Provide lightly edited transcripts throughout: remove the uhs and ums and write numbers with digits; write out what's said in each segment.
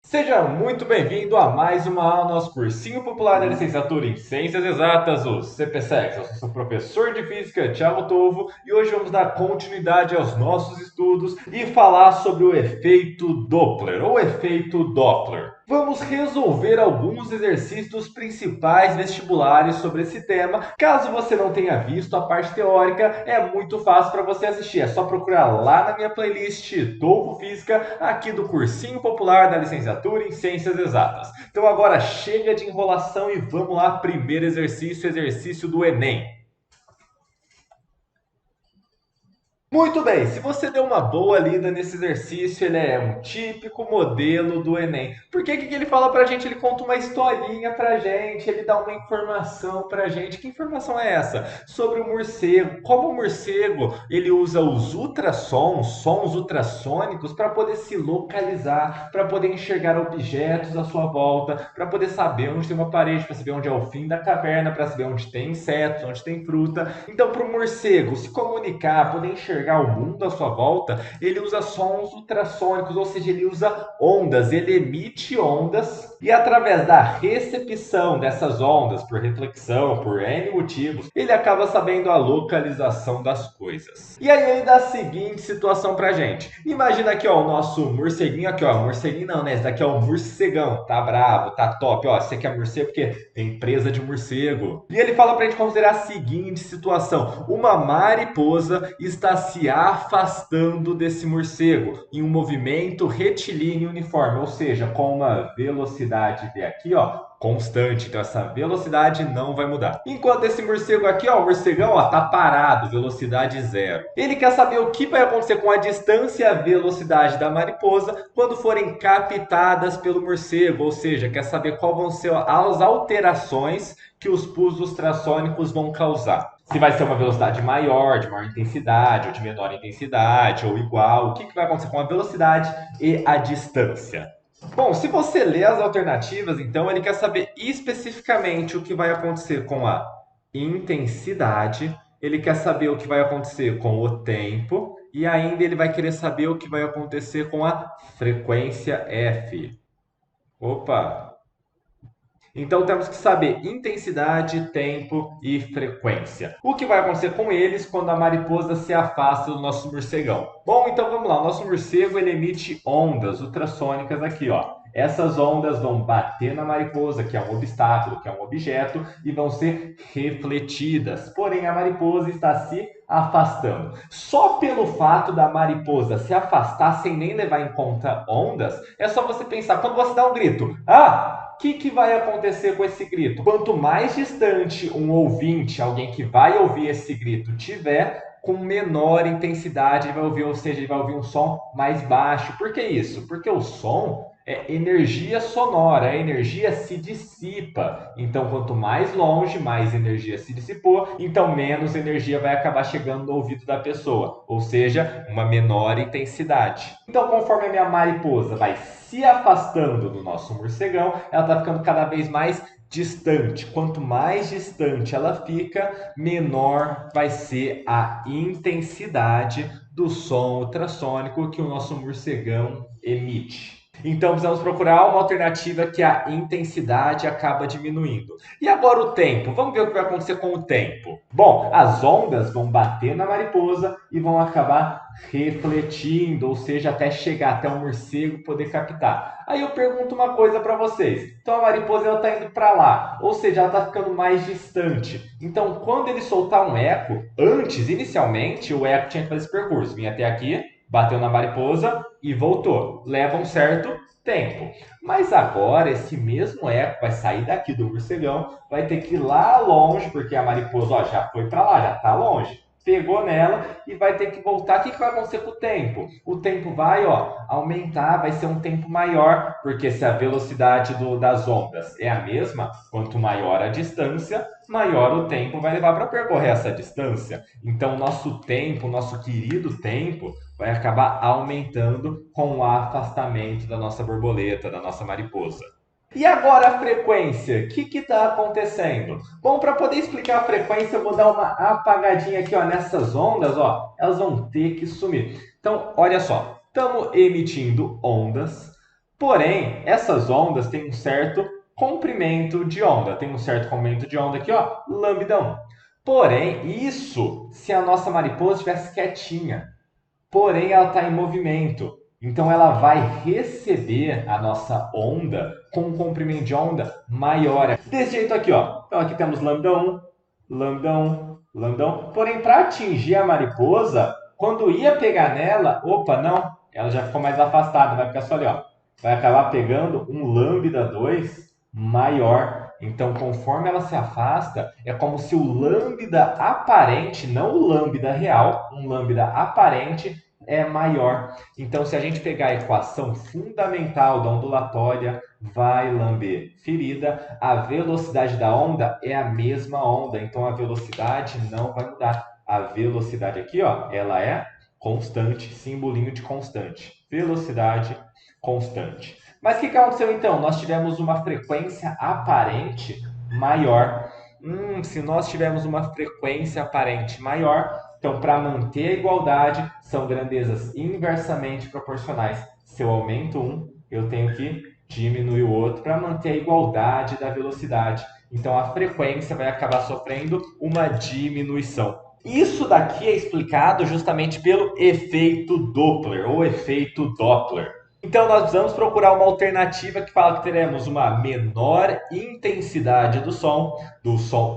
Seja muito bem-vindo a mais uma aula do nosso cursinho popular da licenciatura em Ciências Exatas, o CPSEX. Eu sou seu professor de Física, Thiago Tovo, e hoje vamos dar continuidade aos nossos estudos e falar sobre o efeito Doppler, ou efeito Doppler. Vamos resolver alguns exercícios principais vestibulares sobre esse tema. Caso você não tenha visto a parte teórica, é muito fácil para você assistir. É só procurar lá na minha playlist Tovo Física, aqui do Cursinho Popular da Licenciatura em Ciências Exatas. Então agora chega de enrolação e vamos lá, primeiro exercício, exercício do Enem. Muito bem, se você deu uma boa lida nesse exercício, ele é um típico modelo do Enem. Por que ele fala pra gente? Ele conta uma historinha pra gente, ele dá uma informação pra gente. Que informação é essa? Sobre o morcego. Como o morcego, ele usa os ultrassons, sons ultrassônicos, para poder se localizar, para poder enxergar objetos à sua volta, para poder saber onde tem uma parede, para saber onde é o fim da caverna, para saber onde tem insetos, onde tem fruta. Então, para o morcego se comunicar, poder enxergar o mundo à sua volta, ele usa sons ultrassônicos, ou seja, ele usa ondas, ele emite ondas e através da recepção dessas ondas, por reflexão, por N motivos, ele acaba sabendo a localização das coisas. E aí ele dá a seguinte situação pra gente. Imagina aqui, ó, o nosso morceguinho aqui, ó, morceguinho não, né? Esse daqui é o morcegão, tá bravo, tá top, ó, você quer morcego porque tem presa de morcego. E ele fala pra gente considerar a seguinte situação: uma mariposa está se afastando desse morcego em um movimento retilíneo uniforme, ou seja, com uma velocidade de aqui, ó, constante. Então essa velocidade não vai mudar. Enquanto esse morcego aqui, ó, o morcegão, ó, tá parado, velocidade zero. Ele quer saber o que vai acontecer com a distância e a velocidade da mariposa quando forem captadas pelo morcego, ou seja, quer saber qual vão ser as alterações que os pulsos ultrassônicos vão causar. Se vai ser uma velocidade maior, de maior intensidade, ou de menor intensidade, ou igual, o que vai acontecer com a velocidade e a distância. Bom, se você lê as alternativas, então ele quer saber especificamente o que vai acontecer com a intensidade, ele quer saber o que vai acontecer com o tempo e ainda ele vai querer saber o que vai acontecer com a frequência F. Opa! Então temos que saber intensidade, tempo e frequência. O que vai acontecer com eles quando a mariposa se afasta do nosso morcegão? Bom, então vamos lá. O nosso morcego ele emite ondas ultrassônicas aqui, ó. Essas ondas vão bater na mariposa, que é um obstáculo, que é um objeto, e vão ser refletidas. Porém, a mariposa está se afastando. Só pelo fato da mariposa se afastar sem nem levar em conta ondas, é só você pensar, quando você dá um grito, que vai acontecer com esse grito? Quanto mais distante um ouvinte, alguém que vai ouvir esse grito, tiver, com menor intensidade ele vai ouvir, ou seja, ele vai ouvir um som mais baixo. Por que isso? Porque o som é energia sonora, a energia se dissipa. Então, quanto mais longe, mais energia se dissipou, então menos energia vai acabar chegando no ouvido da pessoa, ou seja, uma menor intensidade. Então, conforme a minha mariposa vai se afastando do nosso morcegão, ela está ficando cada vez mais distante. Quanto mais distante ela fica, menor vai ser a intensidade do som ultrassônico que o nosso morcegão emite. Então precisamos procurar uma alternativa que a intensidade acaba diminuindo. E agora o tempo? Vamos ver o que vai acontecer com o tempo. Bom, as ondas vão bater na mariposa e vão acabar refletindo, ou seja, até chegar até o morcego poder captar. Aí eu pergunto uma coisa para vocês. Então a mariposa está indo para lá, ou seja, ela está ficando mais distante. Então quando ele soltar um eco, antes, inicialmente, o eco tinha que fazer esse percurso. Vinha até aqui, bateu na mariposa e voltou. Leva um certo tempo. Mas agora esse mesmo eco vai sair daqui do morcegão, vai ter que ir lá longe, porque a mariposa ó, já foi para lá, já está longe. Pegou nela e vai ter que voltar. O que vai acontecer com o tempo? O tempo vai aumentar, vai ser um tempo maior, porque se a velocidade das ondas é a mesma, quanto maior a distância, maior o tempo vai levar para percorrer essa distância. Então, nosso tempo, nosso querido tempo, vai acabar aumentando com o afastamento da nossa borboleta, da nossa mariposa. E agora a frequência, o que está acontecendo? Bom, para poder explicar a frequência, eu vou dar uma apagadinha aqui ó, nessas ondas, ó, elas vão ter que sumir. Então, olha só, estamos emitindo ondas, Porém, essas ondas têm um certo comprimento de onda. Tem um certo comprimento de onda aqui, ó, lambda 1. Porém, isso se a nossa mariposa estivesse quietinha. Porém, ela está em movimento. Então, ela vai receber a nossa onda com um comprimento de onda maior. Desse jeito aqui, ó. Então, aqui temos lambda 1, lambda 1, lambda 1. Porém, para atingir a mariposa, quando ia pegar nela, opa, não, ela já ficou mais afastada. Vai ficar só ali, ó. Vai acabar pegando um lambda 2 maior. Então, conforme ela se afasta, é como se o lambda aparente, não o lambda real, um lambda aparente é maior. Então, se a gente pegar a equação fundamental da ondulatória, vai lamber ferida, a velocidade da onda é a mesma onda. Então, a velocidade não vai mudar. A velocidade aqui, ó, ela é constante, simbolinho de constante. Velocidade constante. Mas o que aconteceu então? Nós tivemos uma frequência aparente maior. Se nós tivermos uma frequência aparente maior, então para manter a igualdade, são grandezas inversamente proporcionais. Se eu aumento um, eu tenho que diminuir o outro para manter a igualdade da velocidade. Então a frequência vai acabar sofrendo uma diminuição. Isso daqui é explicado justamente pelo efeito Doppler ou efeito Doppler. Então, nós vamos procurar uma alternativa que fala que teremos uma menor intensidade do som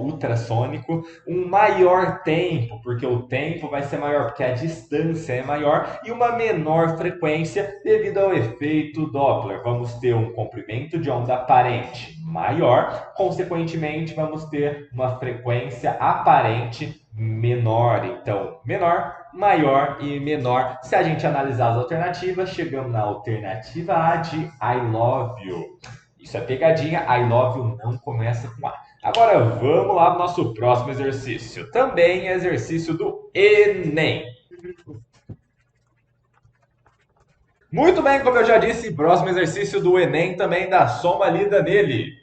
ultrassônico, um maior tempo, porque o tempo vai ser maior, porque a distância é maior, e uma menor frequência devido ao efeito Doppler. Vamos ter um comprimento de onda aparente maior, consequentemente, vamos ter uma frequência aparente menor. Então, menor, maior e menor. Se a gente analisar as alternativas, chegamos na alternativa A de I love you. Isso é pegadinha, I love you não começa com A. Agora vamos lá para o nosso próximo exercício. Também é exercício do Enem. Muito bem, como eu já disse, próximo exercício do Enem também dá só uma lida nele.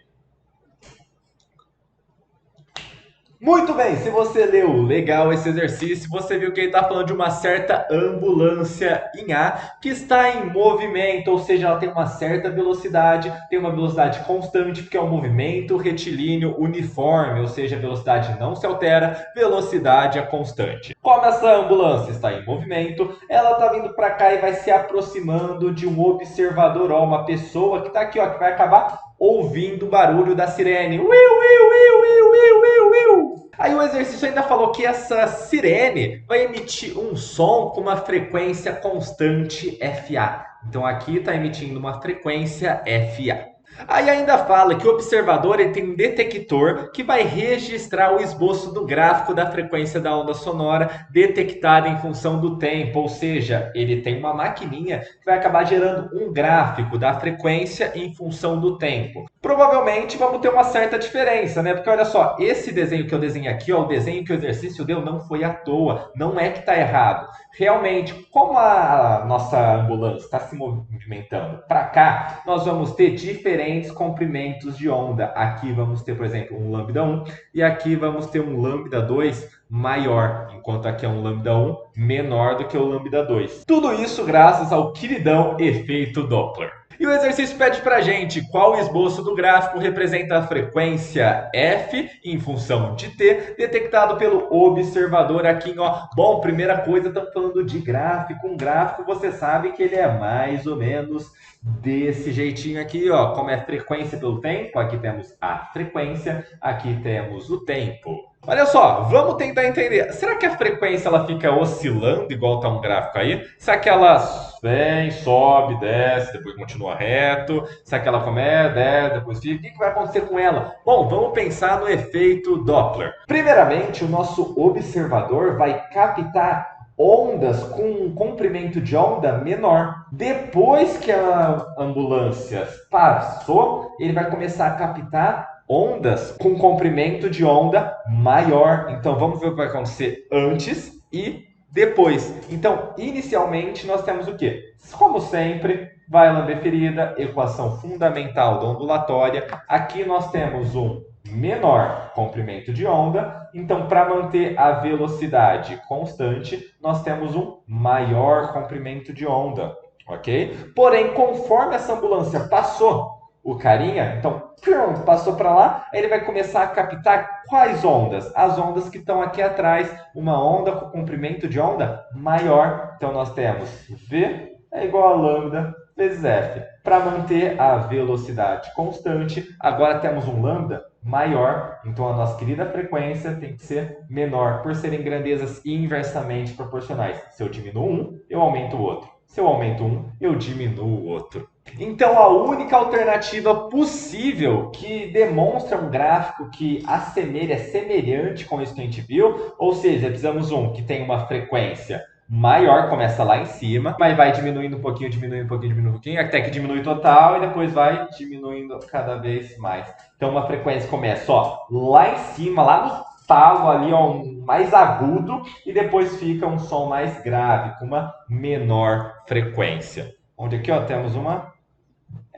Muito bem, se você leu legal esse exercício, você viu que ele está falando de uma certa ambulância em A que está em movimento, ou seja, ela tem uma certa velocidade, tem uma velocidade constante, porque é um movimento retilíneo uniforme, ou seja, a velocidade não se altera, velocidade é constante. Como essa ambulância está em movimento, ela está vindo para cá e vai se aproximando de um observador, ó, uma pessoa que está aqui, ó, que vai acabar ouvindo o barulho da sirene. Uiu, uiu, uiu, uiu, uiu, uiu, uiu. Aí o exercício ainda falou que essa sirene vai emitir um som com uma frequência constante FA. Então aqui está emitindo uma frequência FA. Aí ainda fala que o observador ele tem um detector que vai registrar o esboço do gráfico da frequência da onda sonora detectada em função do tempo, ou seja, ele tem uma maquininha que vai acabar gerando um gráfico da frequência em função do tempo. Provavelmente vamos ter uma certa diferença, né? Porque olha só, esse desenho que eu desenhei aqui, ó, o desenho que o exercício deu não foi à toa, não é que está errado. Realmente, como a nossa ambulância está se movimentando para cá, nós vamos ter diferentes comprimentos de onda. Aqui vamos ter, por exemplo, um lambda 1 e aqui vamos ter um lambda 2 maior, enquanto aqui é um lambda 1 menor do que o lambda 2. Tudo isso graças ao queridão efeito Doppler. E o exercício pede para a gente qual esboço do gráfico representa a frequência f em função de t, detectado pelo observador aqui. Ó. Bom, primeira coisa, estamos falando de gráfico. Um gráfico, você sabe que ele é mais ou menos desse jeitinho aqui, ó. Como é frequência pelo tempo, aqui temos a frequência, aqui temos o tempo. Olha só, vamos tentar entender. Será que a frequência ela fica oscilando igual está um gráfico aí? Será que ela vem, sobe, desce, depois continua reto? Será que ela começa, desce, depois fica? O que vai acontecer com ela? Bom, vamos pensar no efeito Doppler. Primeiramente, o nosso observador vai captar ondas com um comprimento de onda menor. Depois que a ambulância passou, ele vai começar a captar ondas com comprimento de onda maior. Então vamos ver o que vai acontecer antes e depois. Então, inicialmente nós temos o quê? Como sempre, vai lamber ferida, equação fundamental da ondulatória. Aqui nós temos um menor comprimento de onda. Então, para manter a velocidade constante, nós temos um maior comprimento de onda. ok? Porém, conforme essa ambulância passou o carinha, então, pronto, passou para lá, ele vai começar a captar quais ondas? As ondas que estão aqui atrás, uma onda com comprimento de onda maior. Então, nós temos V é igual a lambda vezes F. Para manter a velocidade constante, agora temos um lambda maior, então a nossa querida frequência tem que ser menor, por serem grandezas inversamente proporcionais. Se eu diminuo um, eu aumento o outro. Se eu aumento um, eu diminuo o outro. Então, a única alternativa possível que demonstra um gráfico que assemelha, é semelhante com isso que a gente viu, ou seja, precisamos um que tem uma frequência maior, começa lá em cima, mas vai diminuindo um pouquinho, diminuindo um pouquinho, diminuindo um pouquinho, até que diminui total e depois vai diminuindo cada vez mais. Então, uma frequência começa ó, lá em cima, lá no talo ali, ó, um mais agudo, e depois fica um som mais grave, com uma menor frequência. Onde aqui ó, temos uma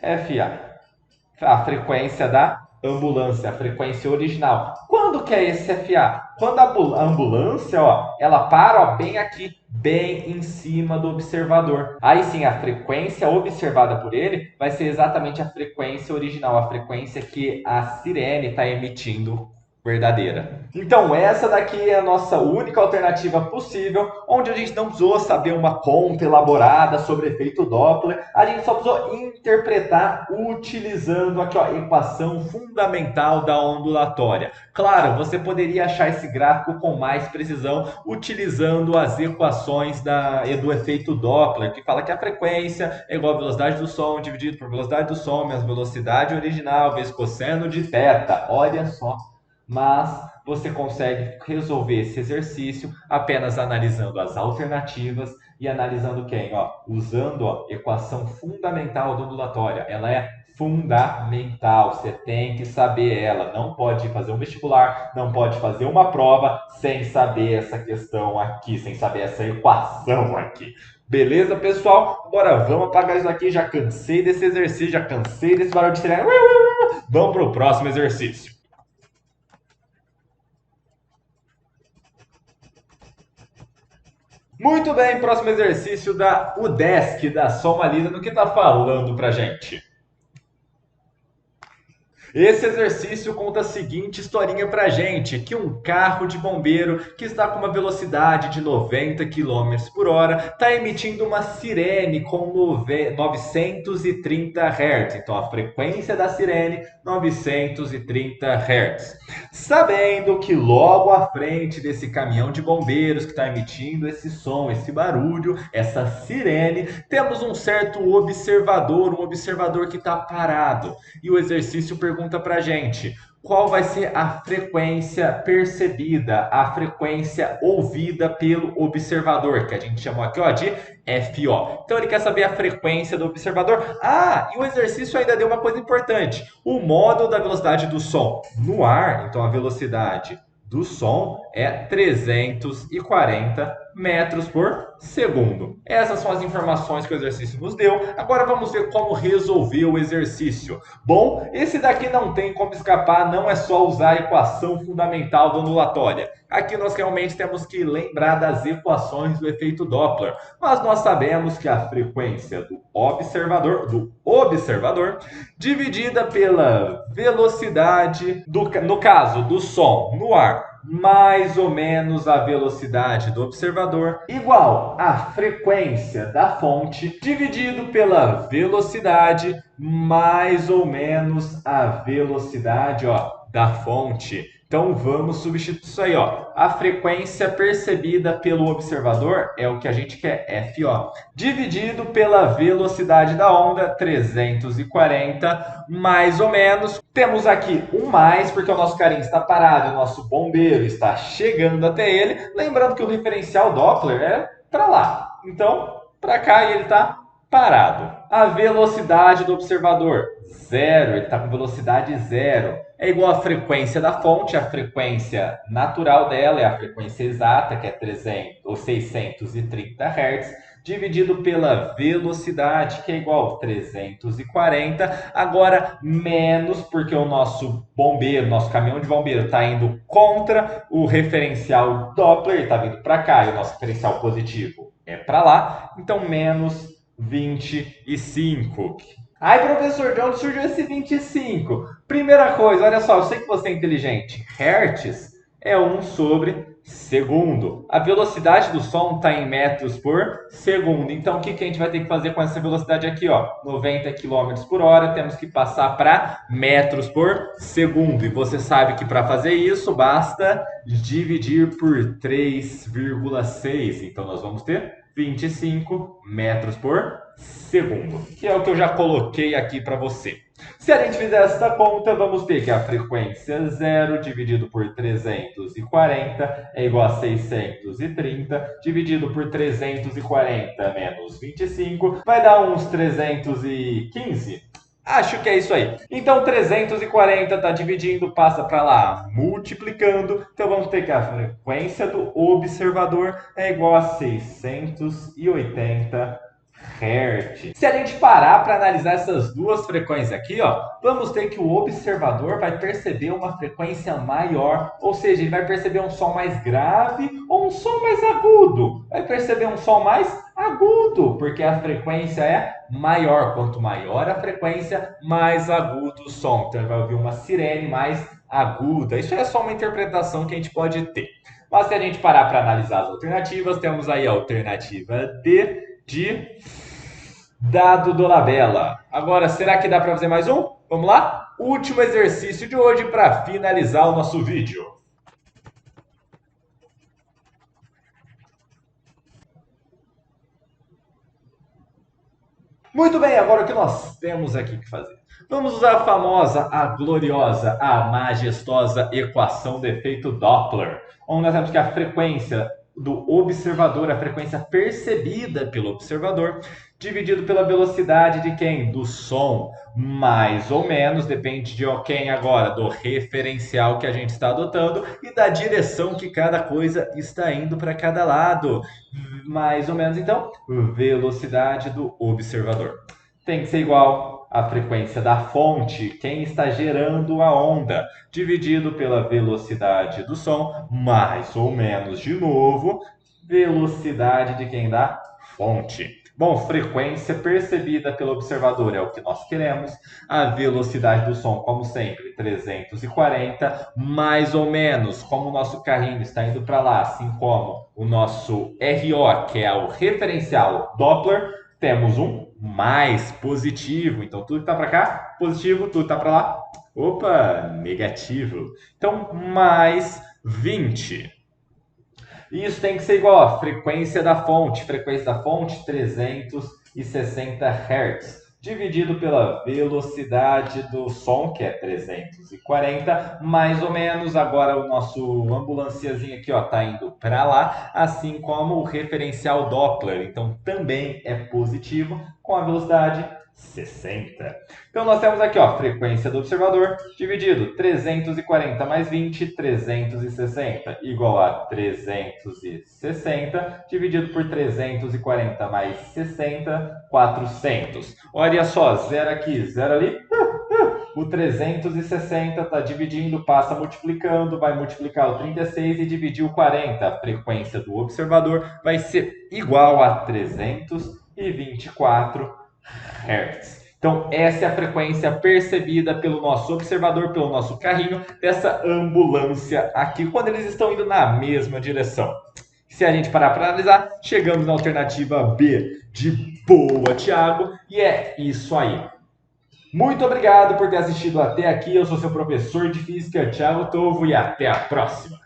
FA, a frequência da ambulância, a frequência original. Quando que é esse FA? Quando a ambulância, ó, ela para ó, bem aqui, bem em cima do observador. Aí sim, a frequência observada por ele vai ser exatamente a frequência original, a frequência que a sirene está emitindo verdadeira. Então, essa daqui é a nossa única alternativa possível, onde a gente não precisou saber uma conta elaborada sobre efeito Doppler, a gente só precisou interpretar utilizando aqui, ó, a equação fundamental da ondulatória. Claro, você poderia achar esse gráfico com mais precisão utilizando as equações do efeito Doppler, que fala que a frequência é igual à velocidade do som dividido por velocidade do som, menos velocidade original, vezes cosseno de θ. Olha só. Mas você consegue resolver esse exercício apenas analisando as alternativas e analisando quem? Ó, usando a equação fundamental da ondulatória. Ela é fundamental, você tem que saber ela. Não pode fazer um vestibular, não pode fazer uma prova sem saber essa questão aqui, sem saber essa equação aqui. Beleza, pessoal? Agora vamos apagar isso aqui. Já cansei desse exercício, já cansei desse barulho de sirene. Vamos para o próximo exercício. Muito bem, próximo exercício da UDESC, da Soma Lida, no que está falando para gente. Esse exercício conta a seguinte historinha pra gente, que um carro de bombeiro que está com uma velocidade de 90 km por hora está emitindo uma sirene com 930 Hz. Então a frequência da sirene 930 Hz. Sabendo que logo à frente desse caminhão de bombeiros que está emitindo esse som, esse barulho, essa sirene, temos um certo observador, um observador que está parado. E o exercício pergunta para a gente qual vai ser a frequência percebida, a frequência ouvida pelo observador, que a gente chamou aqui ó, de FO. Então ele quer saber a frequência do observador. Ah, e o exercício ainda deu uma coisa importante. O módulo da velocidade do som no ar, então a velocidade do som é 340 metros por segundo. Essas são as informações que o exercício nos deu. Agora vamos ver como resolver o exercício. Bom, esse daqui não tem como escapar, não é só usar a equação fundamental da ondulatória. Aqui nós realmente temos que lembrar das equações do efeito Doppler, mas nós sabemos que a frequência do observador dividida pela velocidade, no caso do som no ar, mais ou menos a velocidade do observador, igual a frequência da fonte dividido pela velocidade mais ou menos a velocidade ó, da fonte. Então vamos substituir isso aí, ó. A frequência percebida pelo observador é o que a gente quer, FO, dividido pela velocidade da onda, 340, mais ou menos. Temos aqui um mais, porque o nosso carinha está parado, o nosso bombeiro está chegando até ele. Lembrando que o referencial Doppler é para lá. Então, para cá e ele está parado. A velocidade do observador, zero, ele está com velocidade zero. É igual à frequência da fonte, a frequência natural dela é a frequência exata, que é 300 ou 630 Hz, dividido pela velocidade, que é igual a 340. Agora, menos, porque o nosso bombeiro, nosso caminhão de bombeiro está indo contra o referencial Doppler, está vindo para cá, e o nosso referencial positivo é para lá. Então, menos 25. Ai, professor, de onde surgiu esse 25? Primeira coisa, olha só, eu sei que você é inteligente. Hertz é 1/segundo. A velocidade do som está em metros por segundo. Então, o que a gente vai ter que fazer com essa velocidade aqui? Ó? 90 quilômetros por hora, temos que passar para metros por segundo. E você sabe que para fazer isso, basta dividir por 3,6. Então, nós vamos ter 25 metros por segundo, que é o que eu já coloquei aqui para você. Se a gente fizer essa conta, vamos ter que a frequência 0 dividido por 340 é igual a 630, dividido por 340 menos 25, vai dar uns 315. Acho que é isso aí. Então, 340 está dividindo, passa para lá, multiplicando. Então, vamos ter que a frequência do observador é igual a 680 Hz. Se a gente parar para analisar essas duas frequências aqui, ó, vamos ter que o observador vai perceber uma frequência maior, ou seja, ele vai perceber um som mais grave ou um som mais agudo. Vai perceber um som mais agudo, porque a frequência é maior. Quanto maior a frequência, mais agudo o som. Então ele vai ouvir uma sirene mais aguda. Isso é só uma interpretação que a gente pode ter. Mas se a gente parar para analisar as alternativas, temos aí a alternativa D de dado Dolabella. Agora, será que dá para fazer mais um? Vamos lá? Último exercício de hoje para finalizar o nosso vídeo. Muito bem, agora o que nós temos aqui que fazer? Vamos usar a famosa, a gloriosa, a majestosa equação do efeito Doppler, onde nós temos que a frequência do observador, a frequência percebida pelo observador, dividido pela velocidade de quem? Do som, mais ou menos, depende de quem agora, do referencial que a gente está adotando e da direção que cada coisa está indo para cada lado. Mais ou menos, então, velocidade do observador tem que ser igual à frequência da fonte, quem está gerando a onda, dividido pela velocidade do som, mais ou menos, de novo, velocidade de quem dá fonte. Bom, frequência percebida pelo observador é o que nós queremos. A velocidade do som, como sempre, 340, mais ou menos, como o nosso carrinho está indo para lá, assim como o nosso RO, que é o referencial Doppler, temos um mais positivo. Então, tudo que está para cá, positivo, tudo que está para lá, opa, negativo. Então, mais 20. Isso tem que ser igual a frequência da fonte. Frequência da fonte, 360 Hz. Dividido pela velocidade do som, que é 340, mais ou menos. Agora o nosso ambulanciazinho aqui está indo para lá, assim como o referencial Doppler. Então também é positivo com a velocidade 60. Então nós temos aqui, frequência do observador dividido 340 mais 20, 360, igual a 360, dividido por 340 mais 60, 400. Olha só, zero aqui, zero ali. O 360 está dividindo, passa multiplicando, vai multiplicar o 36 e dividir o 40. A frequência do observador vai ser igual a 324 Hz. Então, essa é a frequência percebida pelo nosso observador, pelo nosso carrinho, dessa ambulância aqui, quando eles estão indo na mesma direção. Se a gente parar para analisar, chegamos na alternativa B de boa, Thiago, e é isso aí. Muito obrigado por ter assistido até aqui. Eu sou seu professor de Física, Thiago Tovo, e até a próxima.